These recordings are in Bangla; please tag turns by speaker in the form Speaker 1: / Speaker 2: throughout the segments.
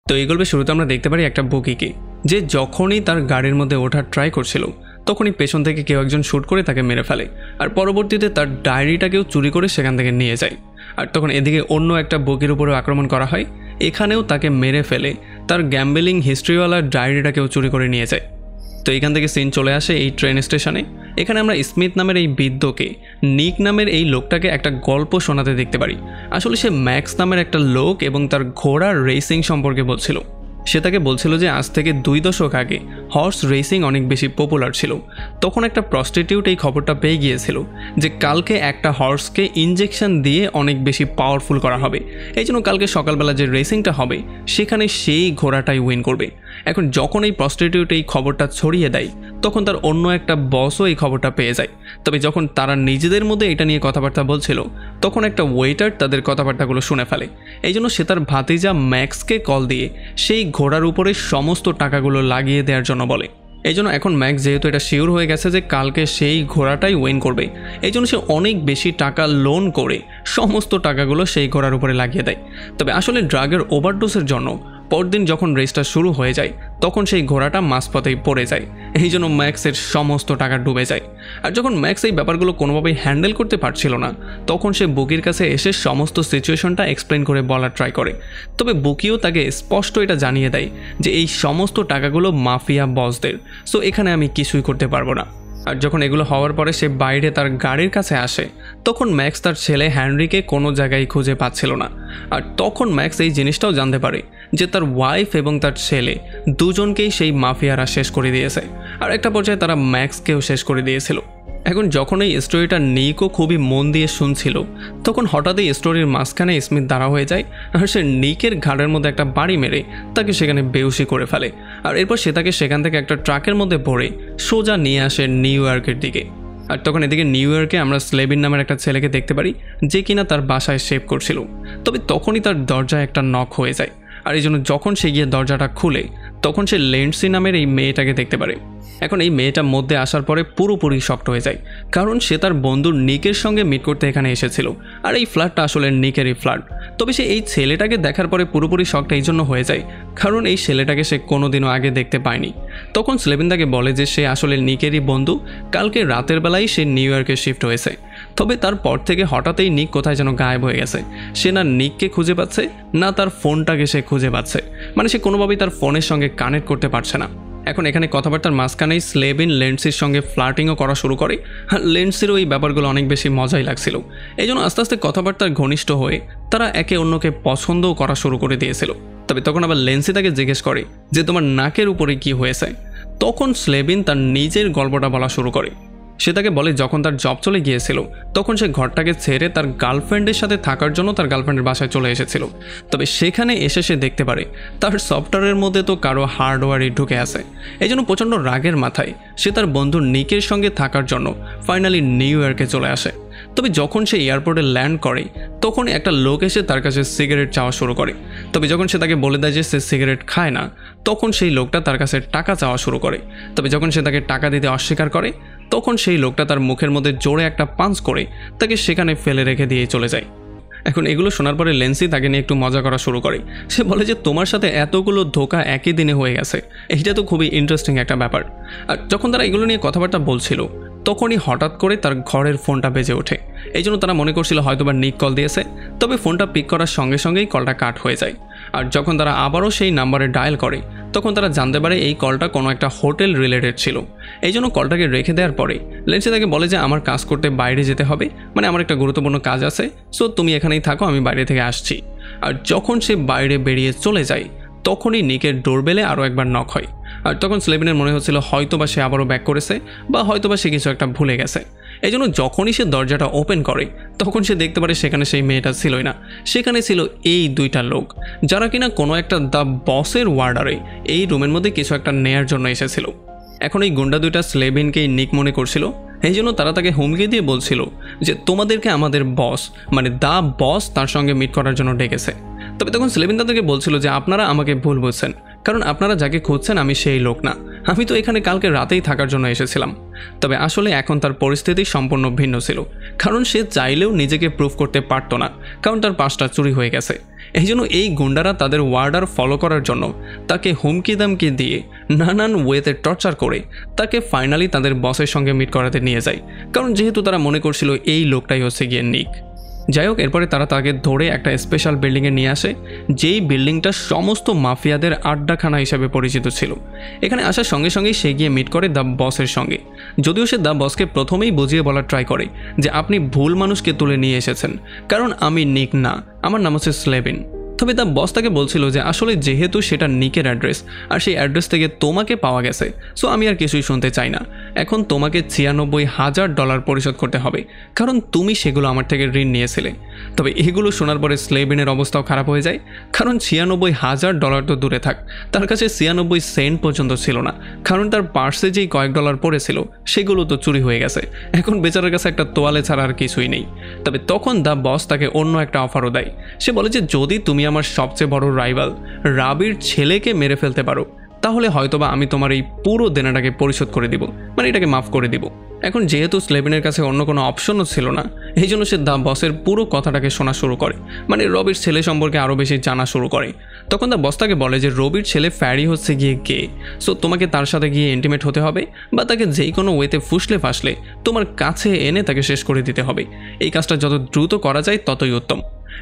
Speaker 1: তো এই গল্পের শুরুতে আমরা দেখতে পারি একটা বুকিকে, যে যখনই তার গাড়ির মধ্যে ওঠার ট্রাই করছিল তখনই পেছন থেকে কেউ একজন শ্যুট করে তাকে মেরে ফেলে, আর পরবর্তীতে তার ডায়েরিটাকেও চুরি করে সেখান থেকে নিয়ে যায়। আর তখন এদিকে অন্য একটা বুকির উপরেও আক্রমণ করা হয়, এখানেও তাকে মেরে ফেলে তার গ্যাম্বলিং হিস্ট্রিওয়ালার ডায়েরিটাকেও চুরি করে নিয়ে যায়। তো এখান থেকে সিন চলে আসে এই ট্রেন স্টেশনে। এখানে আমরা স্মিথ নামের এই বৃদ্ধকে নিক নামের এই লোকটাকে একটা গল্প শোনাতে দেখতে পারি। আসলে সে ম্যাক্স নামের একটা লোক এবং তার ঘোড়ার রেসিং সম্পর্কে বলছিল। সে তাকে বলছিল যে আজ থেকে 2 দশক আগে হর্স রেসিং অনেক বেশি পপুলার ছিল। তখন একটা প্রস্টিটিউট এই খবরটা পেয়ে গিয়েছিল যে কালকে একটা হর্সকে ইনজেকশন দিয়ে অনেক বেশি পাওয়ারফুল করা হবে, এই জন্য কালকে সকালবেলা যে রেসিংটা হবে সেখানে সেই ঘোড়াটাই উইন করবে। এখন যখন এই প্রস্টিটিউট এই খবরটা ছড়িয়ে দেয় তখন তার অন্য একটা বসও এই খবরটা পেয়ে যায়। তবে যখন তারা নিজেদের মধ্যে এটা নিয়ে কথাবার্তা বলছিল তখন একটা ওয়েটার তাদের কথাবার্তাগুলো শুনে ফেলে। এই জন্য সে তার ভাতিজা ম্যাক্সকে কল দিয়ে সেই ঘোড়ার উপরে সমস্ত টাকাগুলো লাগিয়ে দেওয়ার জন্য বলে। এই জন্য এখন ম্যাক্স যেহেতু এটা শিওর হয়ে গেছে যে কালকে সেই ঘোড়াটাই উইন করবে, এই জন্য সে অনেক বেশি টাকা লোন করে সমস্ত টাকাগুলো সেই ঘোড়ার উপরে লাগিয়ে দেয়। তবে আসলে ড্রাগের ওভারডোজের জন্য পরদিন যখন রেসটা শুরু হয়ে যায় তখন সেই ঘোড়াটা মাঝপথেই পড়ে যায়, এই জন্য ম্যাক্সের সমস্ত টাকা ডুবে যায়। আর যখন ম্যাক্স এই ব্যাপারগুলো কোনোভাবেই হ্যান্ডেল করতে পারছিল না তখন সে বুকির কাছে এসে সমস্ত সিচুয়েশনটা এক্সপ্লেন করে বলার ট্রাই করে। তবে বুকিও তাকে স্পষ্ট এটা জানিয়ে দেয় যে এই সমস্ত টাকাগুলো মাফিয়া বসদের, সো এখানে আমি কিছুই করতে পারবো না। আর যখন এগুলো হওয়ার পরে সে বাইরে তার গাড়ির কাছে আসে তখন ম্যাক্স তার ছেলে হ্যানরিকে কোনো জায়গায় খুঁজে পাচ্ছিল না। আর তখন ম্যাক্স এই জিনিসটাও জানতে পারে যে তার ওয়াইফ এবং তার ছেলে দুজনকেই সেই মাফিয়ারা শেষ করে দিয়েছে, আর একটা পর্যায়ে তারা ম্যাক্সকেও শেষ করে দিয়েছিল। এখন যখন এই স্টোরিটা নিকও খুবই মন দিয়ে শুনছিল তখন হঠাৎ এই স্টোরির মাঝখানে স্মিথ দাঁড়া হয়ে যায়, আর সে নিকের ঘাড়ের মধ্যে একটা বাড়ি মেরে তাকে সেখানে বেহুশি করে ফেলে। আর এরপর সে তাকে সেখান থেকে একটা ট্রাকের মধ্যে ভরে সোজা নিয়ে আসে নিউ ইয়র্কের দিকে। আর তখন এদিকে নিউ ইয়র্কে আমরা স্লেবিন নামের একটা ছেলেকে দেখতে পারি যে কিনা তার বাসায় শেভ করছিল। তবে তখনই তার দরজায় একটা নক হয়ে যায়, আর এই জন্য যখন সে গিয়ে দরজাটা খুলে তখন সে লেন্ডসি নামের এই মেয়েটাকে দেখতে পারে। এখন এই মেয়েটা মধ্যে আসার পরে পুরোপুরি শক্ট হয়ে যায়, কারণ সে তার বন্ধুর নিকের সঙ্গে মিট করতে এখানে এসেছিল, আর এই ফ্ল্যাটটা আসলে নিকেরই ফ্ল্যাট। তবে সে এই ছেলেটাকে দেখার পরে পুরোপুরি শক্ট এই জন্য হয়ে যায় কারণ এই ছেলেটাকে সে কোনোদিনও আগে দেখতে পায়নি। তখন স্লেবিন তাকে বলে যে সে আসলে নিকেরই বন্ধু, কালকে রাতের বেলায় সে নিউ ইয়র্কে শিফট হয়েছে। তবে তারপর থেকে হঠাৎই নিক কোথায় যেন গায়েব হয়ে গেছে। সে না নিককে খুঁজে পাচ্ছে না তার ফোনটাকে সে খুঁজে পাচ্ছে, মানে সে কোনোভাবেই তার ফোনের সঙ্গে কানেক্ট করতে পারছে না। এখন এখানে কথাবার্তার মাঝখানেই স্লেবিন লেন্ডসির সঙ্গে ফ্লার্টিংও করা শুরু করে, আর লেন্ডসিরও এই ব্যাপারগুলো অনেক বেশি মজাই লাগছিল। এই জন্য আস্তে আস্তে কথাবার্তার ঘনিষ্ঠ হয়ে তারা একে অন্যকে পছন্দও করা শুরু করে দিয়েছিল। তবে তখন আবার লেন্সি তাকে জিজ্ঞেস করে যে তোমার নাকের উপরে কি হয়েছে। তখন স্লেবিন তার নিজের গল্পটা বলা শুরু করে। সে তাকে বলে যখন তার জব চলে গিয়েছিল তখন সে ঘরটাকে ছেড়ে তার গার্লফ্রেন্ডের সাথে থাকার জন্য তার গার্লফ্রেন্ডের বাসায় চলে এসেছিল। তবে সেখানে এসে সে দেখতে পারে তার সফটওয়্যারের মধ্যে তো কারো হার্ডওয়্যারই ঢুকে আছে। এই জন্য প্রচণ্ড রাগের মাথায় সে তার বন্ধু নিকের সঙ্গে থাকার জন্য ফাইনালি নিউ ইয়র্কে চলে আসে। তবে যখন সে এয়ারপোর্টে ল্যান্ড করে তখন একটা লোক এসে তার কাছে সিগারেট চাওয়া শুরু করে। তবে যখন সে তাকে বলে দেয় যে সে সিগারেট খায় না তখন সেই লোকটা তার কাছে টাকা চাওয়া শুরু করে। তবে যখন সে তাকে টাকা দিতে অস্বীকার করে তখন সেই লোকটা তার মুখের মধ্যে জোরে একটা পাঞ্চ করে তাকে সেখানে ফেলে রেখে দিয়ে চলে যায়। এখন এগুলো শোনার পরে লেন্সি তাকে নিয়ে একটু মজা করা শুরু করে। সে বলে যে তোমার সাথে এতগুলো ধোঁকা একই দিনে হয়ে গেছে, এইটা তো খুবই ইন্টারেস্টিং একটা ব্যাপার। আর যখন তারা এগুলো নিয়ে কথাবার্তা বলছিল তখনই হঠাৎ করে তার ঘরের ফোনটা বেজে ওঠে। এই জন্য তারা মনে করছিল হয়তোবা নিক কল দিয়েছে। তবে ফোনটা পিক করার সঙ্গে সঙ্গেই কলটা কাট হয়ে যায়। আর যখন তারা আবারও সেই নাম্বারে ডায়াল করে তখন তারা জানতে পারে এই কলটা কোনো একটা হোটেল রিলেটেড ছিল। এই জন্য কলটাকে রেখে দেওয়ার পরে লেন্সি তাকে বলে যে আমার কাজ করতে বাইরে যেতে হবে, মানে আমার একটা গুরুত্বপূর্ণ কাজ আছে, সো তুমি এখানেই থাকো, আমি বাইরে থেকে আসছি। আর যখন সে বাইরে বেরিয়ে চলে যায় তখনই নিকের ডোরবেলে আরও একবার নক হয়। আর তখন স্লেবিনের মনে হচ্ছিল হয়তোবা সে আবারও ব্যাক করেছে বা হয়তোবা সে কিছু একটা ভুলে গেছে। এই জন্য যখনই সে দরজাটা ওপেন করে তখন সে দেখতে পারে সেখানে সেই মেয়েটা ছিলই না, সেখানে ছিল এই দুইটা লোক যারা কিনা কোনো একটা দ্য বসের ওয়ার্ডারে এই রুমের মধ্যে কিছু একটা নেয়ার জন্য এসেছিল। এখন এই গুন্ডা দুইটা স্লেবিনকেই নিক মনে করছিল, এই জন্য তারা তাকে হুমকি দিয়ে বলছিল যে তোমাদেরকে আমাদের বস মানে দ্য বস তার সঙ্গে মিট করার জন্য ডেকেছে। তবে তখন স্লেবিন তাদেরকে বলছিল যে আপনারা আমাকে ভুল বুঝছেন, কারণ আপনারা যাকে খুঁজছেন আমি সেই লোক না, আমি তো এখানে কালকে রাতেই থাকার জন্য এসেছিলাম। তবে আসলে এখন তার পরিস্থিতি সম্পূর্ণ ভিন্ন ছিল, কারণ সে চাইলেও নিজেকে প্রুভ করতে পারতো না, কারণ তার পাসটা চুরি হয়ে গেছে। এই জন্য এই গুন্ডারা তাদের ওয়ার্ডার ফলো করার জন্য তাকে হুমকি দামকি দিয়ে নানান ওয়েতে টর্চার করে তাকে ফাইনালি তাদের বসের সঙ্গে মিট করাতে নিয়ে যায়, কারণ যেহেতু তারা মনে করছিল এই লোকটাই হচ্ছে গিয়ে নিক। যাই হোক, এরপরে তারা তাকে ধরে একটা স্পেশাল বিল্ডিংয়ে নিয়ে আসে, যেই বিল্ডিংটা সমস্ত মাফিয়াদের আড্ডাখানা হিসেবে পরিচিত ছিল। এখানে আসার সঙ্গে সঙ্গেই সে গিয়ে মিট করে দ্য বসের সঙ্গে, যদিও সে দ্য বসকে প্রথমেই বুঝিয়ে বলার ট্রাই করে যে আপনি ভুল মানুষকে তুলে নিয়ে এসেছেন, কারণ আমি নিক না, আমার নাম হচ্ছে স্লেভিন। তবে দ্য বস তাকে বলছিল যে আসলে যেহেতু সেটা নিকের অ্যাড্রেস আর সেই অ্যাড্রেস থেকে তোমাকে পাওয়া গেছে, সো আমি আর কিছুই শুনতে চাই না। এখন তোমাকে $96,000 পরিশোধ করতে হবে, কারণ তুমি সেগুলো আমার থেকে ঋণ নিয়েছিলে। তবে এগুলো শোনার পরে স্লেভিনের অবস্থাও খারাপ হয়ে যায়, কারণ $96,000 তো দূরে থাক, তার কাছে 96 সেন্ট পর্যন্ত ছিল না, কারণ তার পার্সে যেই কয়েক ডলার পড়েছিল সেগুলো তো চুরি হয়ে গেছে। এখন বেচারার কাছে একটা তোয়ালে ছাড়া আর কিছুই নেই। তবে তখন দ্য বস তাকে অন্য একটা অফারও দেয়। সে বলে যে যদি তুমি আমার সবচেয়ে বড় রাইভাল রাবির ছেলেকে মেরে ফেলতে পারো, তাহলে হয়তোবা আমি তোমার এই পুরো দেনাটাকে পরিশোধ করে দিব, মানে এটাকে মাফ করে দিব। এখন যেহেতু স্লেভিনের কাছে অন্য কোনো অপশনও ছিল না, এই জন্য সে দ্য বসের পুরো কথাটাকে শোনা শুরু করে, মানে রবির ছেলে সম্পর্কে আরও বেশি জানা শুরু করে। তখন দ্য বস তাকে বলে যে রবির ছেলে ফ্যারি হচ্ছে গিয়ে গে, সো তোমাকে তার সাথে গিয়ে ইন্টিমেট হতে হবে বা তাকে যেই কোনো ওয়েতে ফুসলে ফাসলে তোমার কাছে এনে তাকে শেষ করে দিতে হবে। এই কাজটা যত দ্রুত করা যায় ততই উত্তম।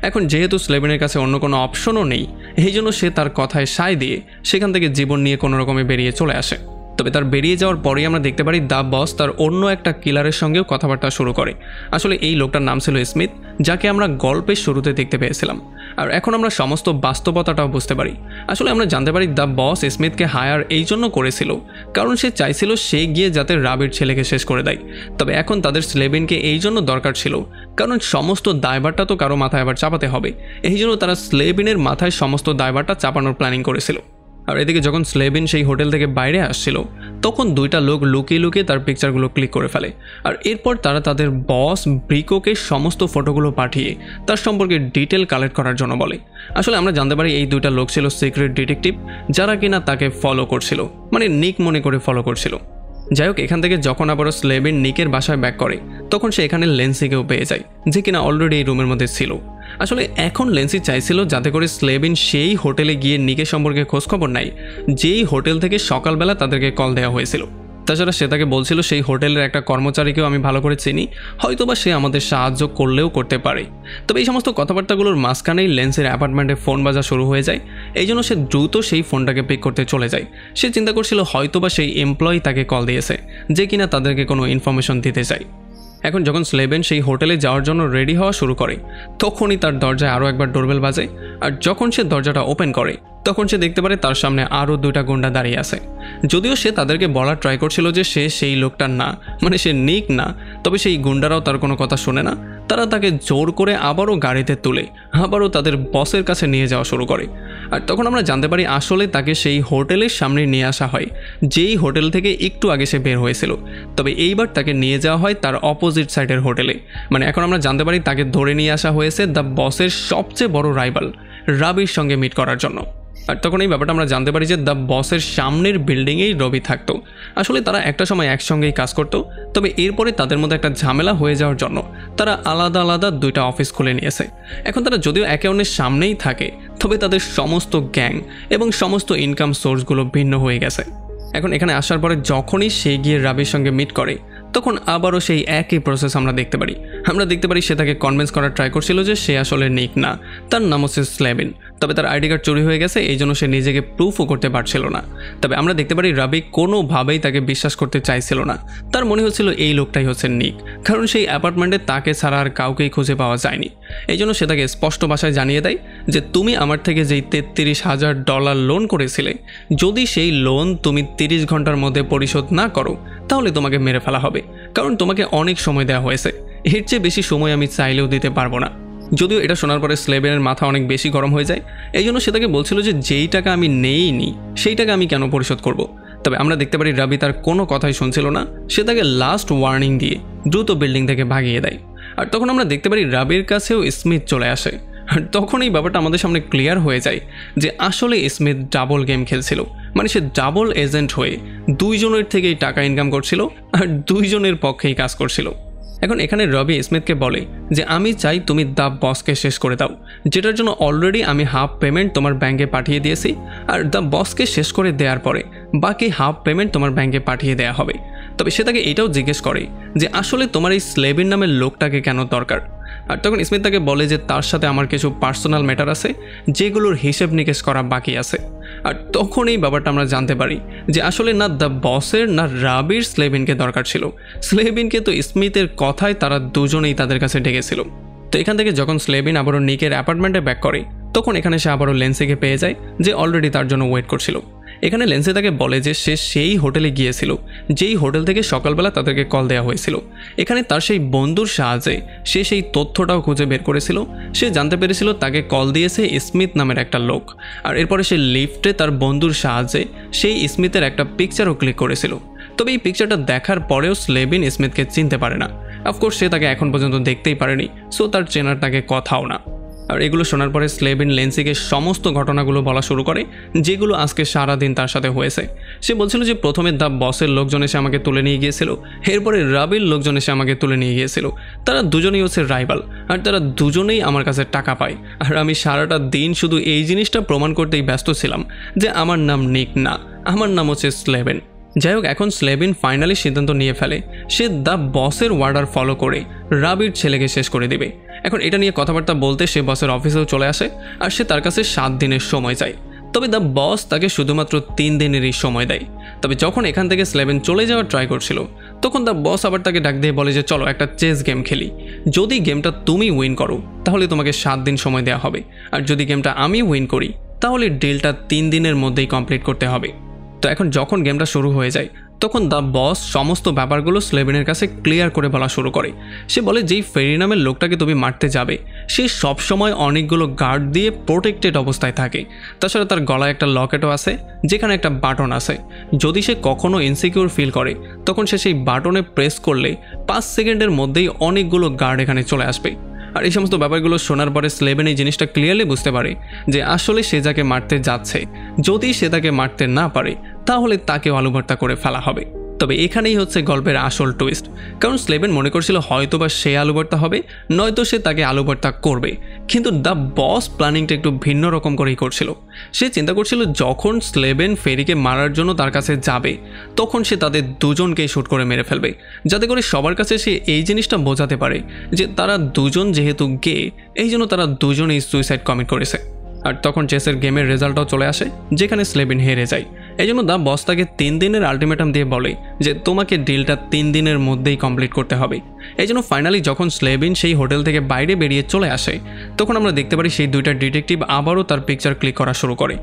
Speaker 1: এখন যেহেতু স্লেভিনের কাছে অন্য কোনো অপশনও নেই, এই জন্য সে তার কথায় সায় দিয়ে সেখান থেকে জীবন নিয়ে কোনো রকমে বেরিয়ে চলে আসে। তবে তার বেরিয়ে যাওয়ার পরেই আমরা দেখতে পারি দ্য বস তার অন্য একটা কিলারের সঙ্গেও কথাবার্তা শুরু করে। আসলে এই লোকটার নাম ছিল স্মিথ, যাকে আমরা গল্পের শুরুতে দেখতে পেয়েছিলাম। আর এখন আমরা সমস্ত বাস্তবতাটাও বুঝতে পারি। আসলে আমরা জানতে পারি দ্য বস স্মিথকে হায়ার এই জন্য করেছিল কারণ সে চাইছিল সে গিয়ে যাতে রাবির ছেলেকে শেষ করে দেয়। তবে এখন তাদের স্লেভিনকে এই জন্য দরকার ছিল কারণ সমস্ত দায়ভারটা তো কারো মাথায় আবার চাপাতে হবে, এই জন্য তারা স্লেভিনের মাথায় সমস্ত দায়ভারটা চাপানোর প্ল্যানিং করেছিল। আর এদিকে যখন স্লেভিন সেই হোটেল থেকে বাইরে আসছিল, তখন দুইটা লোক লুকিয়ে লুকিয়ে তার পিকচারগুলো ক্লিক করে ফেলে। আর এরপর তারা তাদের বস ব্রিকোকে সমস্ত ফটোগুলো পাঠিয়ে তার সম্পর্কে ডিটেল কালেক্ট করার জন্য বলে। আসলে আমরা জানতে পারি এই দুইটা লোক ছিল সিক্রেট ডিটেকটিভ, যারা কিনা তাকে ফলো করছিল, মানে নিক মনে করে ফলো করছিল। যাই হোক, এখান থেকে যখন আবারও স্লেভিন নিকের বাসায় ব্যাক করে, তখন সে এখানে লেন্সিকেও পেয়ে যায়, যে কিনা অলরেডি এই রুমের মধ্যে ছিল। আসলে এখন লেন্সি চাইছিল যাতে করে স্লেভিন সেই হোটেলে গিয়ে নিকের সম্পর্কে খোঁজখবর নেয়, যেই হোটেল থেকে সকালবেলা তাদেরকে কল দেওয়া হয়েছিল। তাছাড়া সে তাকে বলছিল সেই হোটেলের একটা কর্মচারীকেও আমি ভালো করে চিনি, হয়তোবা সে আমাদের সাহায্য করলেও করতে পারে। তবে এই সমস্ত কথাবার্তাগুলোর মাঝখানেই লেন্সের অ্যাপার্টমেন্টে ফোন বাজা শুরু হয়ে যায়। এই জন্য সে দ্রুত সেই ফোনটাকে পিক করতে চলে যায়। সে চিন্তা করছিল হয়তোবা সেই এমপ্লয়ি তাকে কল দিয়েছে, যে কিনা তাদেরকে কোনো ইনফরমেশন দিতে চায়। এখন যখন স্লেভিন সেই হোটেলে যাওয়ার জন্য রেডি হওয়া শুরু করে, তখনই তার দরজায় আরও একবার ডোরবেল বাজে। আর যখন সে দরজাটা ওপেন করে, তখন সে দেখতে পারে তার সামনে আরও দুইটা গুন্ডা দাঁড়িয়ে আছে। যদিও সে তাদেরকে বলার ট্রাই করছিল যে সে সেই লোকটার না, মানে সে নিক না, তবে সেই গুন্ডারাও তার কোনো কথা শোনে না। তারা তাকে জোর করে আবারও গাড়িতে তুলে আবারও তাদের বসের কাছে নিয়ে যাওয়া শুরু করে। আর তখন আমরা জানতে পারি আসলে তাকে সেই হোটেলের সামনে নিয়ে আসা হয়, যেই হোটেল থেকে একটু আগে সে বের হয়েছিল। তবে এইবার তাকে নিয়ে যাওয়া হয় তার অপোজিট সাইডের হোটেলে। মানে এখন আমরা জানতে পারি তাকে ধরে নিয়ে আসা হয়েছে দ্য বসের সবচেয়ে বড় রাইভাল রাবির সঙ্গে মিট করার জন্য। আর তখন এই ব্যাপারটা আমরা জানতে পারি যে দ্য বসের সামনের বিল্ডিংয়েই রবি থাকতো। আসলে তারা একটা সময় একসঙ্গেই কাজ করতো, তবে এরপরে তাদের মধ্যে একটা ঝামেলা হয়ে যাওয়ার জন্য তারা আলাদা আলাদা দুইটা অফিস খুলে নিয়েছে। এখন তারা যদিও একে অন্যের সামনেই থাকে, তবে তাদের সমস্ত গ্যাং এবং সমস্ত ইনকাম সোর্সগুলো ভিন্ন হয়ে গেছে। এখন এখানে আসার পরে যখনই সে গিয়ে রাবির সঙ্গে মিট করে, তখন আবারও সেই একই প্রসেস আমরা দেখতে পারি সে তাকে কনভিন্স করার ট্রাই করছিল যে সে আসলে নিক না, তার নাম হচ্ছে স্লেভিন। তবে তার আইডি কার্ড চুরি হয়ে গেছে, এই জন্য সে নিজেকে প্রুফও করতে পারছিল না। তবে আমরা দেখতে পারি রাবি কোনোভাবেই তাকে বিশ্বাস করতে চাইছিল না। তার মনে হচ্ছিল এই লোকটাই হচ্ছে নিক, কারণ সেই অ্যাপার্টমেন্টে তাকে ছাড়া আর কাউকেই খুঁজে পাওয়া যায়নি। এই জন্য সে তাকে স্পষ্ট ভাষায় জানিয়ে দেয় যে তুমি আমার থেকে যেই $33,000 লোন করেছিলে, যদি সেই লোন তুমি 30 ঘন্টার মধ্যে পরিশোধ না করো, তাহলে তোমাকে মেরে ফেলা হবে, কারণ তোমাকে অনেক সময় দেওয়া হয়েছে, এর চেয়ে বেশি সময় আমি চাইলেও দিতে পারবো না। যদিও এটা শোনার পরে স্লেভিনের মাথা অনেক বেশি গরম হয়ে যায়। এই জন্য সে তাকে বলছিল যে যেই টাকা আমি নেইনি সেই টাকা আমি কেন পরিশোধ করব। তবে আমরা দেখতে পারি রাবি তার কোনো কথাই শুনছিল না। সে তাকে লাস্ট ওয়ার্নিং দিয়ে দ্রুত বিল্ডিং থেকে ভাগিয়ে দেয়। আর তখন আমরা দেখতে পারি রাবির কাছেও স্মিথ চলে আসে। আর তখন এই ব্যাপারটা আমাদের সামনে ক্লিয়ার হয়ে যায় যে আসলে স্মিথ ডাবল গেম খেলছিল, মানে সে ডাবল এজেন্ট হয়ে দুইজনের থেকেই টাকা ইনকাম করছিল আর দুইজনের পক্ষেই কাজ করছিল। এখন এখানে রবি স্মিথকে বলে যে আমি চাই তুমি দ্য বসকে শেষ করে দাও, যেটার জন্য অলরেডি আমি হাফ পেমেন্ট তোমার ব্যাংকে পাঠিয়ে দিয়েছি, আর দ্য বসকে শেষ করে দেওয়ার পরে বাকি হাফ পেমেন্ট তোমার ব্যাংকে পাঠিয়ে দেওয়া হবে। তবে সে তাকে এটাও জিজ্ঞেস করে যে আসলে তোমার এই স্লেবিন নামের লোকটাকে কেন দরকার। আর তখন স্মিথ তাকে বলে যে তার সাথে আমার কিছু পার্সোনাল ম্যাটার আছে যেগুলোর হিসেব নিকেশ করা বাকি আছে। আর তখন এই ব্যাপারটা আমরা জানতে পারি যে আসলে না দ্য বসের না রাবির স্লেবিনকে দরকার ছিল, স্লেবিনকে তো স্মিথের কথায় তারা দুজনেই তাদের কাছে ডেকেছিল। তো এখান থেকে যখন স্লেবিন আবারও নিকের অ্যাপার্টমেন্টে ব্যাক করে তখন এখানে সে আবারও লেন্সিকে পেয়ে যায় যে অলরেডি তার জন্য ওয়েট করছিল। এখানে লেন্সি তাকে বলে যে সে সেই হোটেলে গিয়েছিল যেই হোটেল থেকে সকালবেলা তাদেরকে কল দেওয়া হয়েছিল। এখানে তার সেই বন্ধুর সাহায্যে সে সেই তথ্যটাও খুঁজে বের করেছিল। সে জানতে পেরেছিল তাকে কল দিয়েছে স্মিথ নামের একটা লোক, আর এরপরে সে লিফটে তার বন্ধুর সাহায্যে সেই স্মিথের একটা পিকচারও ক্লিক করেছিল। তবে এই পিকচারটা দেখার পরেও স্লেবিন স্মিথকে চিনতে পারে না। অফকোর্স সে তাকে এখন পর্যন্ত দেখতেই পারেনি, সো তার চেনার তাকে কথাও না। আর এগুলো শোনার পরে স্লেবিন লেন্সিকে সমস্ত ঘটনাগুলো বলা শুরু করে যেগুলো আজকে সারাদিন তার সাথে হয়েছে। সে বলছিল যে প্রথমে দ্য বসের লোকজন এসে আমাকে তুলে নিয়ে গিয়েছিল, এরপরে রাবির লোকজন এসে আমাকে তুলে নিয়ে গিয়েছিল। তারা দুজনেই হচ্ছে রাইভাল, আর তারা দুজনেই আমার কাছে টাকা পায়। আর আমি সারাটা দিন শুধু এই জিনিসটা প্রমাণ করতেই ব্যস্ত ছিলাম যে আমার নাম নিক না, আমার নাম হচ্ছে স্লেবিন। যাই হোক, এখন স্লেবিন ফাইনালি সিদ্ধান্ত নিয়ে ফেলে সে দ্য বসের ওয়ার্ডার ফলো করে রাবির ছেলেকে শেষ করে দেবে। এখন এটা নিয়ে কথাবার্তা বলতে সে বসের অফিসেও চলে আসে, আর সে তার কাছে 7 দিনের সময় চায়। তবে দ্য বস তাকে শুধুমাত্র 3 দিনেরই সময় দেয়। তবে যখন এখান থেকে স্লেবিন চলে যাওয়ার ট্রাই করছিল তখন দ্য বস আবার তাকে ডাক দিয়ে বলে যে চলো একটা চেস গেম খেলি, যদি গেমটা তুমি উইন করো তাহলে তোমাকে 7 দিন সময় দেওয়া হবে, আর যদি গেমটা আমি উইন করি তাহলে ডিলটা 3 দিনের মধ্যেই কমপ্লিট করতে হবে। তো এখন যখন গেমটা শুরু হয়ে যায় তখন দ্য বস সমস্ত ব্যাপারগুলো স্লেবিনের কাছে ক্লিয়ার করে বলা শুরু করে। সে বলে যেই ফেরি নামের লোকটাকে তুমি মারতে যাবে সে সবসময় অনেকগুলো গার্ড দিয়ে প্রোটেক্টেড অবস্থায় থাকে, তাছাড়া তার গলায় একটা লকেটও আছে যেখানে একটা বাটন আছে। যদি সে কখনো ইনসিকিউর ফিল করে তখন সে সেই বাটনে প্রেস করলে 5 সেকেন্ডের মধ্যেই অনেকগুলো গার্ড এখানে চলে আসবে। আর এই সমস্ত ব্যাপারগুলো শোনার পরে স্লেবিন এই জিনিসটা ক্লিয়ারলি বুঝতে পারে যে আসলে সে যাকে মারতে যাচ্ছে যদি সে তাকে মারতে না পারে তাহলে তাকে আলুভর্তা করে ফেলা হবে। তবে এখানেই হচ্ছে গল্পের আসল টুইস্ট, কারণ স্লেবিন মনে করছিল হয়তোবা সে আলুভর্তা হবে নয়তো সে তাকে আলুভর্তা করবে, কিন্তু দ্য বস প্ল্যানিংটা একটু ভিন্ন রকম করেই করছিল। সে চিন্তা করছিল যখন স্লেবিন ফেরিকে মারার জন্য তার কাছে যাবে তখন সে তাদের দুজনকেই শ্যুট করে মেরে ফেলবে, যাতে করে সবার কাছে সে এই জিনিসটা বোঝাতে পারে যে তারা দুজন যেহেতু গে এই জন্য তারা দুজনেই সুইসাইড কমিট করেছে। আর তখন চেসের গেমের রেজাল্টটাও চলে আসে যেখানে স্লেবিন হেরে যায়। এই জন্য দ্য বস তাকে 3 দিনের আলটিমেটাম দিয়ে বলে যে তোমাকে ডিলটা 3 দিনের মধ্যেই কমপ্লিট করতে হবে। এই জন্য ফাইনালি যখন স্লেবিন সেই হোটেল থেকে বাইরে বেরিয়ে চলে আসে তখন আমরা দেখতে পারি সেই দুইটা ডিটেকটিভ আবারও তার পিকচার ক্লিক করা শুরু করে।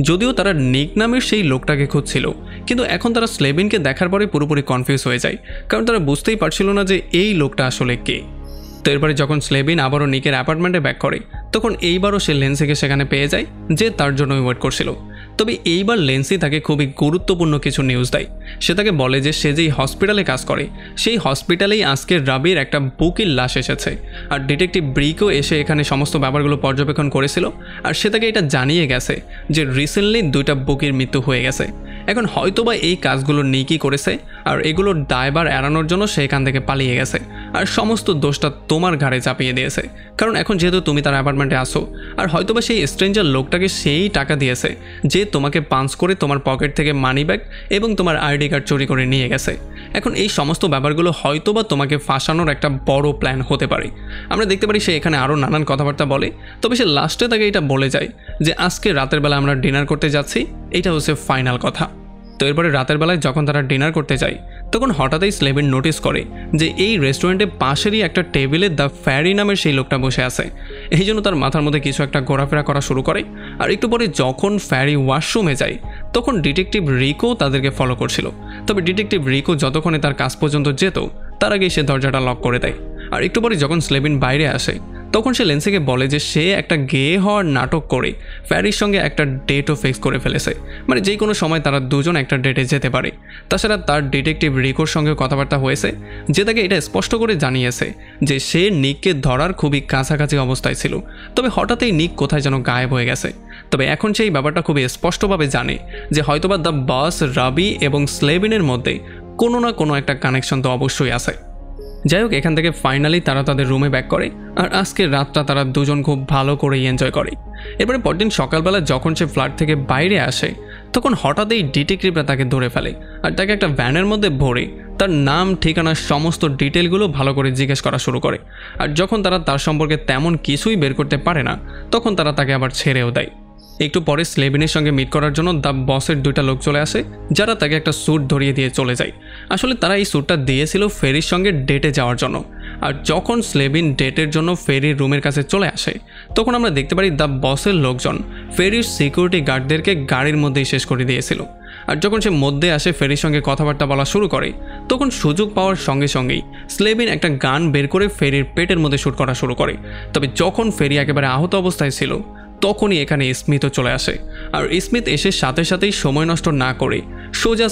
Speaker 1: যদিও তারা নিক নামের সেই লোকটাকে খুঁজছিল, কিন্তু এখন তারা স্লেবিনকে দেখার পরে পুরোপুরি কনফিউজ হয়ে যায়, কারণ তারা বুঝতেই পারছিল না যে এই লোকটা আসলে কে। তো এরপরে যখন স্লেবিন আবারও নিকের অ্যাপার্টমেন্টে ব্যাক করে তখন এইবারও সে লেন্সিকে সেখানে পেয়ে যায় যে তার জন্যই ওয়েট করছিল। তবে এইবার লেন্সি তাকে খুবই গুরুত্বপূর্ণ কিছু নিউজ দেয়। সে তাকে বলে যে সে যেই হসপিটালে কাজ করে সেই হসপিটালেই আজকে রাবির একটা বুকির লাশ এসেছে, আর ডিটেকটিভ ব্রিকও এসে এখানে সমস্ত ব্যাপারগুলো পর্যবেক্ষণ করেছিল, আর সে তাকে এটা জানিয়ে গেছে যে রিসেন্টলি 2টা বুকির মৃত্যু হয়ে গেছে। এখন হয়তোবা এই কাজগুলো নিকই করেছে, আর এগুলোর দায়ভার এড়ানোর জন্য সে এখান থেকে পালিয়ে গেছে, আর সমস্ত দোষটা তোমার ঘাড়ে চাপিয়ে দিয়েছে, কারণ এখন যেহেতু তুমি তার অ্যাপার্টমেন্টে আসো, আর হয়তোবা সেই স্ট্রেঞ্জার লোকটাকে সেই টাকা দিয়েছে যে তোমাকে পাঞ্চ করে তোমার পকেট থেকে মানি ব্যাগ এবং তোমার আইডি কার্ড চুরি করে নিয়ে গেছে। এখন এই সমস্ত ব্যাপারগুলো হয়তোবা তোমাকে ফাঁসানোর একটা বড় প্ল্যান হতে পারে। আমরা দেখতে পারি সে এখানে আরও নানান কথাবার্তা বলে, তবে সে লাস্টে তাকে এটা বলে যায় যে আজকে রাতের বেলা আমরা ডিনার করতে যাচ্ছি, এটা হচ্ছে ফাইনাল কথা। তো এরপরে রাতের বেলায় যখন তারা ডিনার করতে যায় তখন হঠাৎই স্লেবিন নোটিস করে যে এই রেস্টুরেন্টের পাশেরই একটা টেবিলে দ্য ফ্যারি নামের সেই লোকটা বসে আছে। এই জন্য তার মাথার মধ্যে কিছু একটা ঘোরাফেরা করা শুরু করে। আর একটু পরে যখন ফ্যারি ওয়াশরুমে যায় তখন ডিটেকটিভ রিকো তাদেরকে ফলো করছিল। তবে ডিটেকটিভ রিকো যতক্ষণে তার কাজ পর্যন্ত যেত তার আগেই সে দরজাটা লক করে দেয়। আর একটু পরে যখন স্লেবিন বাইরে আসে তখন সে লেন্সিকে বলে যে সে একটা গে হওয়ার নাটক করে ফ্যারির সঙ্গে একটা ডেটও ফিক্স করে ফেলেছে, মানে যে কোনো সময় তারা দুজন একটা ডেটে যেতে পারে। তাছাড়া তার ডিটেকটিভ রিকোর সঙ্গে কথাবার্তা হয়েছে যে তাকে এটা স্পষ্ট করে জানিয়েছে যে সে নিককে ধরার খুবই কাছাকাছি অবস্থায় ছিল, তবে হঠাৎই নিক কোথায় যেন গায়েব হয়ে গেছে। তবে এখন সেই ব্যাপারটা খুবই স্পষ্টভাবে জানে যে হয়তোবা দ্য বস, রাবি এবং স্লেবিনের মধ্যে কোনো না কোনো একটা কানেকশন তো অবশ্যই আছে। যাই হোক, এখান থেকে ফাইনালি তারা তাদের রুমে ব্যাক করে আর আজকের রাতটা তারা দুজন খুব ভালো করেই এনজয় করে। এরপরে পরদিন সকালবেলা যখন সে ফ্ল্যাট থেকে বাইরে আসে তখন হঠাৎই ডিটেকটিভরা তাকে ধরে ফেলে আর তাকে একটা ভ্যানের মধ্যে ভরে তার নাম, ঠিকানা, সমস্ত ডিটেলগুলো ভালো করে জিজ্ঞেস করা শুরু করে। আর যখন তারা তার সম্পর্কে তেমন কিছুই বের করতে পারে না তখন তারা তাকে আবার ছেড়েও দেয়। একটু পরে স্লেবিনের সঙ্গে মিট করার জন্য দ্য বসের 2টা লোক চলে আসে, যারা তাকে একটা স্যুট ধরিয়ে দিয়ে চলে যায়। আসলে তারা এই স্যুটটা দিয়েছিল ফেরির সঙ্গে ডেটে যাওয়ার জন্য। আর যখন স্লেবিন ডেটের জন্য ফেরির রুমের কাছে চলে আসে তখন আমরা দেখতে পারি দ্য বসের লোকজন ফেরির সিকিউরিটি গার্ডদেরকে গাড়ির মধ্যেই শেষ করে দিয়েছিল। আর যখন সে মধ্যে আসে ফেরির সঙ্গে কথাবার্তা বলা শুরু করে তখন সুযোগ পাওয়ার সঙ্গে সঙ্গেই স্লেবিন একটা গান বের করে ফেরির পেটের মধ্যে শ্যুট করা শুরু করে। তবে যখন ফেরি একেবারে আহত অবস্থায় ছিল তখনই এখানে স্মিথও চলে আসে। আর স্মিথ এসে সাথে সাথেই সময় নষ্ট না করে সোজা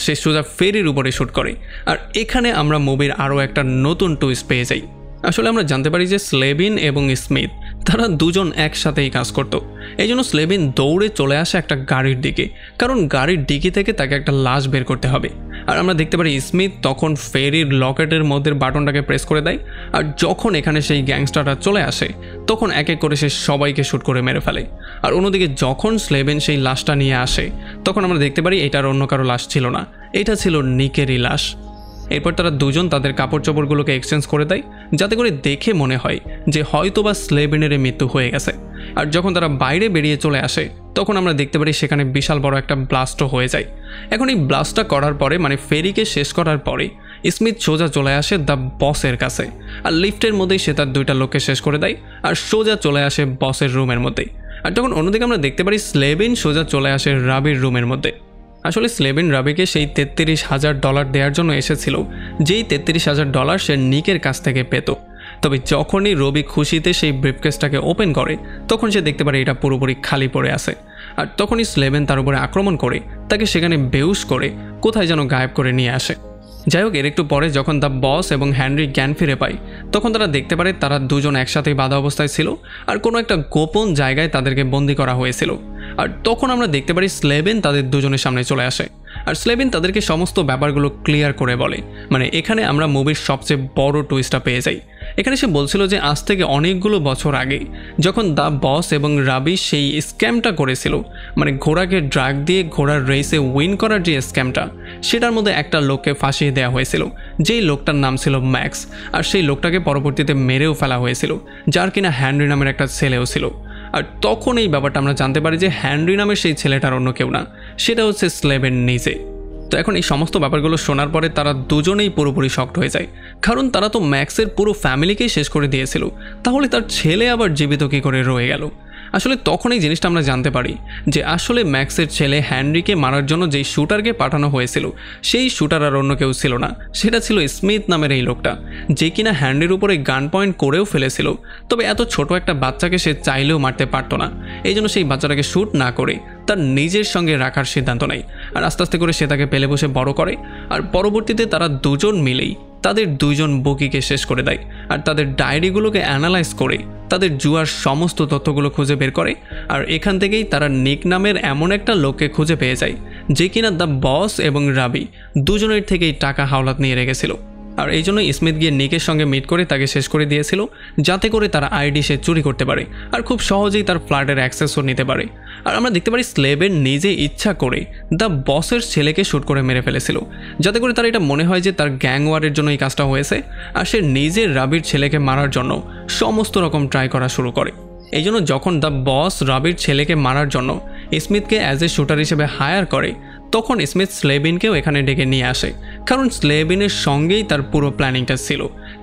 Speaker 1: সে সোজা ফেরির উপরে শ্যুট করে। আর এখানে আমরা মুভির আরও একটা নতুন টুইস্ট পেয়ে যাই। আসলে আমরা জানতে পারি যে স্লেবিন এবং স্মিথ তারা দুজন একসাথেই কাজ করত। এই জন্য স্লেবিন দৌড়ে চলে আসে একটা গাড়ির দিকে, কারণ গাড়ির ডিকি থেকে তাকে একটা লাশ বের করতে হবে। আর আমরা দেখতে পারি স্মিথ তখন ফেরির লকেটের মধ্যে বাটনটাকে প্রেস করে দেয়। আর যখন এখানে সেই গ্যাংস্টাররা চলে আসে তখন এক এক করে সে সবাইকে শ্যুট করে মেরে ফেলে। আর অন্যদিকে যখন স্লেবিন সেই লাশটা নিয়ে আসে তখন আমরা দেখতে পারি এটার অন্য কারো লাশ ছিল না, এটা ছিল নিকেরই লাশ। এরপর তারা দুজন তাদের কাপড় চোপড়গুলোকে এক্সচেঞ্জ করে দেয় যাতে করে দেখে মনে হয় যে হয়তোবা স্লেবিনের মৃত্যু হয়ে গেছে। আর যখন তারা বাইরে বেরিয়ে চলে আসে তখন আমরা দেখতে পারি সেখানে বিশাল বড় একটা ব্লাস্টও হয়ে যায়। এখন এই ব্লাস্টটা করার পরে মানে ফেরিকে শেষ করার পরে স্মিথ সোজা চলে আসে দ্য বসের কাছে আর লিফটের মধ্যেই সে তার 2টা লোককে শেষ করে দেয় আর সোজা চলে আসে বসের রুমের মধ্যেই। আর তখন অন্যদিকে আমরা দেখতে পারি স্লেবিন সোজা চলে আসে রাবির রুমের মধ্যে। আসলে স্লেবিন রাবিকে সেই $33,000 দেওয়ার জন্য এসেছিল, যেই $33,000 সে নিকের কাছ থেকে পেত। তবে যখনই রবি খুশিতে সেই ব্রিফকেসটাকে ওপেন করে তখন সে দেখতে পারে এটা পুরোপুরি খালি পড়ে আছে। আর তখনই স্লেবিন তার উপরে আক্রমণ করে তাকে সেখানে বেহুশ করে কোথায় যেন গায়েব করে নিয়ে আসে। যাই হোক, এর একটু পরে যখন দ্য বস এবং হেনরি জ্ঞান ফিরে পায় তখন তারা দেখতে পারে তারা দুজন একসাথেই বাধা অবস্থায় ছিল আর কোনো একটা গোপন জায়গায় তাদেরকে বন্দি করা হয়েছিল। আর তখন আমরা দেখতে পারি স্লেবিন তাদের দুজনের সামনে চলে আসে আর স্লেবিন তাদেরকে সমস্ত ব্যাপারগুলো ক্লিয়ার করে বলে। মানে এখানে আমরা মুভির সবচেয়ে বড় টুইস্টটা পেয়ে যাই। এখানে সে বলছিল যে আজ থেকে অনেকগুলো বছর আগে যখন দ্য বস এবং রাবি সেই স্ক্যামটা করেছিল, মানে ঘোড়াকে ড্রাগ দিয়ে ঘোড়ার রেসে উইন করার যে স্ক্যামটা, সেটার মধ্যে একটা লোককে ফাঁসিয়ে দেওয়া হয়েছিল, যেই লোকটার নাম ছিল ম্যাক্স। আর সেই লোকটাকে পরবর্তীতে মেরেও ফেলা হয়েছিল, যার কিনা হেনরি নামের একটা ছেলেও ছিল। আর তখন এই ব্যাপারটা আমরা জানতে পারি যে হেনরি নামের সেই ছেলেটার অন্য কেউ না, সেটা হচ্ছে স্লেবিন নিজে। তো এখন এই সমস্ত ব্যাপারগুলো শোনার পরে তারা দুজনেই পুরোপুরি শকড হয়ে যায়, কারণ তারা তো ম্যাক্সের পুরো ফ্যামিলিকেই শেষ করে দিয়েছিল, তাহলে তার ছেলে আবার জীবিত কী করে রয়ে গেল। আসলে তখন এই জিনিসটা আমরা জানতে পারি যে আসলে ম্যাক্সের ছেলে হেনরিকে মারার জন্য যেই শুটারকে পাঠানো হয়েছিল সেই শুটার আর অন্য কেউ ছিল না, সেটা ছিল স্মিথ নামের এই লোকটা, যে কিনা হেনরির উপরে গান পয়েন্ট করেও ফেলেছিল। তবে এত ছোট একটা বাচ্চাকে সে চাইলেও মারতে পারতো না, এই জন্য সেই বাচ্চাটাকে শ্যুট না করে তার নিজের সঙ্গে রাখার সিদ্ধান্ত নেয়। আর আস্তে আস্তে করে সে তাকে পেলে বসে বড় করে। আর পরবর্তীতে তারা দুজন মিলেই তাদের দুইজন বকিকে শেষ করে দেয় আর তাদের ডায়েরিগুলোকে অ্যানালাইজ করে তাদের জুয়ার সমস্ত তথ্যগুলো খুঁজে বের করে। আর এখান থেকেই তারা নিক নামের এমন একটা লোককে খুঁজে পেয়ে যায় যে কিনা দ্য বস এবং রাবি দুজনের থেকেই টাকা হাওলাত নিয়ে রেখেছিল। আর এই জন্য স্মিথ গিয়ে নিকের সঙ্গে মিট করে তাকে শেষ করে দিয়েছিল, যাতে করে তারা আইডি সে চুরি করতে পারে আর খুব সহজেই তার ফ্ল্যাটের অ্যাক্সেসও নিতে পারে। আর আমরা দেখতে পারি স্লেবেন নিজে ইচ্ছা করে দ্য বসের ছেলেকে শ্যুট করে মেরে ফেলেছিল, যাতে করে তার এটা মনে হয় যে তার গ্যাং ওয়ারের জন্য এই কাজটা হয়েছে। আর সে নিজের রাবির ছেলেকে মারার জন্য সমস্ত রকম ট্রাই করা শুরু করে। এই জন্য যখন দ্য বস রাবির ছেলেকে মারার জন্য স্মিথকে অ্যাজ এ শুটার হিসেবে হায়ার করে তখন স্মিথ স্লেবিনকেও এখানে ডেকে নিয়ে আসে, কারণ স্লেবিনের সঙ্গেই তার পুরো প্ল্যানিংটা ছিল,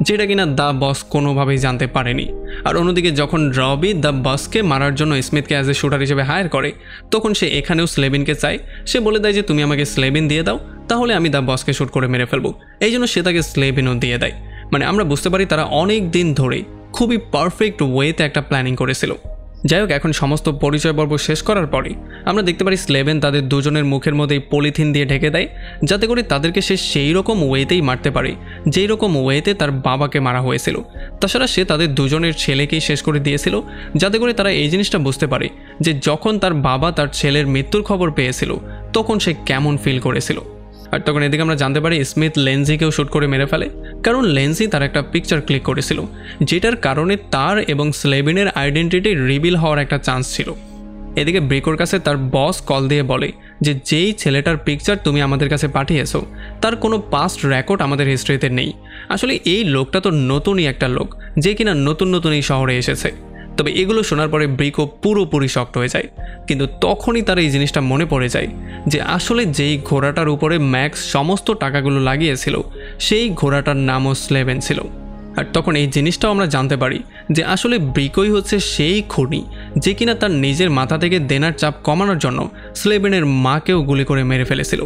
Speaker 1: যেটা কিনা দ্য বস কোনোভাবেই জানতে পারেনি। আর অন্যদিকে যখন রবি দ্য বসকে মারার জন্য স্মিথকে অ্যাজ এ শুটার হিসেবে হায়ার করে তখন সে এখানেও স্লেবিনকে চায়। সে বলে দেয় যে তুমি আমাকে স্লেবিন দিয়ে দাও, তাহলে আমি দ্য বসকে শ্যুট করে মেরে ফেলবো। এই জন্য সে তাকে স্লেবিনও দিয়ে দেয়। মানে আমরা বুঝতে পারি তারা অনেক দিন ধরে খুবই পারফেক্ট ওয়েতে একটা প্ল্যানিং করেছিল। যাই হোক, এখন সমস্ত পরিচয় পর্ব শেষ করার পরে আমরা দেখতে পারি স্লেবেন তাদের দুজনের মুখের মধ্যেই পলিথিন দিয়ে ঢেকে দেয়, যাতে করে তাদেরকে সে সেই রকম ওয়েতেই মারতে পারে যেই রকম ওয়েতে তার বাবাকে মারা হয়েছিল। তাছাড়া সে তাদের দুজনের ছেলেকেই শেষ করে দিয়েছিল, যাতে করে তারা এই জিনিসটা বুঝতে পারে যে যখন তার বাবা তার ছেলের মৃত্যুর খবর পেয়েছিল তখন সে কেমন ফিল করেছিল। আর তখন এদিকে আমরা জানতে পারি স্মিথ লেন্সিকেও শ্যুট করে মেরে ফেলে, কারণ লেন্সি তার একটা পিকচার ক্লিক করেছিল, যেটার কারণে তার এবং স্লেবিনের আইডেন্টিটি রিভিল হওয়ার একটা চান্স ছিল। এদিকে ব্রিকোর কাছে তার বস কল দিয়ে বলে যে যেই ছেলেটার পিকচার তুমি আমাদের কাছে পাঠিয়েছো তার কোনো পাস্ট রেকর্ড আমাদের হিস্ট্রিতে নেই। আসলে এই লোকটা তো নতুনই একটা লোক, যে কিনা নতুন এই শহরে এসেছে। তবে এগুলো শোনার পরে ব্রিকো পুরোপুরি শক্ট হয়ে যায়। কিন্তু তখনই তার এই জিনিসটা মনে পড়ে যায় যে আসলে যেই ঘোড়াটার উপরে ম্যাক্স সমস্ত টাকাগুলো লাগিয়েছিল সেই ঘোড়াটার নামও স্লেভেন ছিল। আর তখন এই জিনিসটাও আমরা জানতে পারি যে আসলে ব্রিকোই হচ্ছে সেই খুনি যে কিনা তার নিজের মাথা থেকে দেনার চাপ কমানোর জন্য স্লেভেনের মাকেও গুলি করে মেরে ফেলেছিল।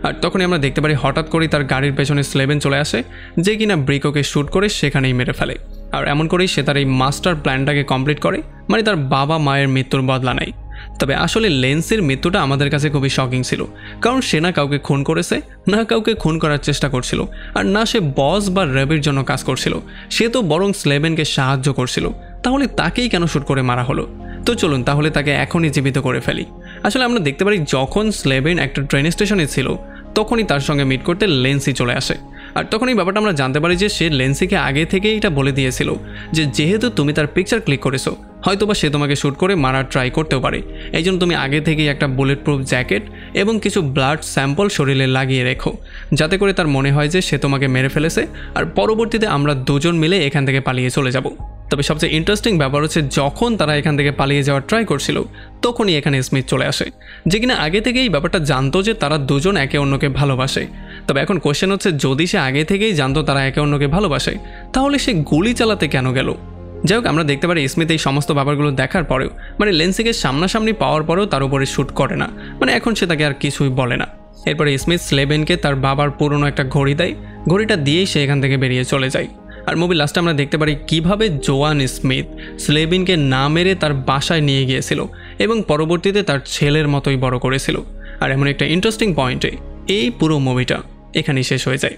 Speaker 1: আর তখনই আমরা দেখতে পারি হঠাৎ করেই তার গাড়ির পেছনে স্লেভেন চলে আসে, যে কিনা ব্রিকোকে শ্যুট করে সেখানেই মেরে ফেলে। আর এমন করেই সে তার এই মাস্টার প্ল্যানটাকে কমপ্লিট করে, মানে তার বাবা মায়ের মৃত্যুর বদলা নেয়। তবে আসলে লেন্সের মৃত্যুটা আমাদের কাছে খুবই শকিং ছিল, কারণ সে না কাউকে খুন করেছে, না কাউকে খুন করার চেষ্টা করছিল, আর না সে বস বা র্যাবের জন্য কাজ করছিল। সে তো বরং স্লেভেনকে সাহায্য করছিল। তাহলে তাকেই কেন শ্যুট করে মারা হলো? তো চলুন তাহলে তাকে এখনই জীবিত করে ফেলি। আসলে আমরা দেখতে পারি যখন স্লেভেন একটা ট্রেন স্টেশনে ছিল তখনই তার সঙ্গে মিট করতে লেন্সি চলে আসে। আর তখন এই ব্যাপারটা আমরা জানতে পারি যে সে লেন্সিকে আগে থেকেই এটা বলে দিয়েছিল যে যেহেতু তুমি তার পিকচার ক্লিক করেছো, হয়তোবা সে তোমাকে শ্যুট করে মারার ট্রাই করতেও পারে। এই জন্য তুমি আগে থেকেই একটা বুলেট প্রুফ জ্যাকেট এবং কিছু ব্লাড স্যাম্পল শরীরে লাগিয়ে রেখো, যাতে করে তার মনে হয় যে সে তোমাকে মেরে ফেলেছে, আর পরবর্তীতে আমরা দুজন মিলে এখান থেকে পালিয়ে চলে যাব। তবে সবচেয়ে ইন্টারেস্টিং ব্যাপার হচ্ছে যখন তারা এখান থেকে পালিয়ে যাওয়ার ট্রাই করছিল তখনই এখানে স্মিথ চলে আসে, যে কিনা আগে থেকেই এই ব্যাপারটা জানতো যে তারা দুজন একে অন্যকে ভালোবাসে। তবে এখন কোশ্চেন হচ্ছে যদি সে আগে থেকেই জানতো তারা একে অন্যকে ভালোবাসে, তাহলে সে গুলি চালাতে কেন গেল? যাই হোক, আমরা দেখতে পারি স্মিথ এই সমস্ত ব্যাপারগুলো দেখার পরেও, মানে লেন্সিকে সামনাসামনি পাওয়ার পরেও তার উপরে শ্যুট করে না, মানে এখন সে তাকে আর কিছুই বলে না। এরপরে স্মিথ স্লেভেনকে তার বাবার পুরনো একটা ঘড়ি দেয়, ঘড়িটা দিয়েই সে এখান থেকে বেরিয়ে চলে যায়। আর মুভির লাস্টে আমরা দেখতে পারি কিভাবে জোয়ান স্মিথ স্লেভিনকে না মেরে তার বাসায় নিয়ে গিয়েছিল এবং পরবর্তীতে তার ছেলের মতোই বড় করেছিল। আর এমন একটা ইন্টারেস্টিং পয়েন্টে এই পুরো মুভিটা এখানেই শেষ হয়ে যায়।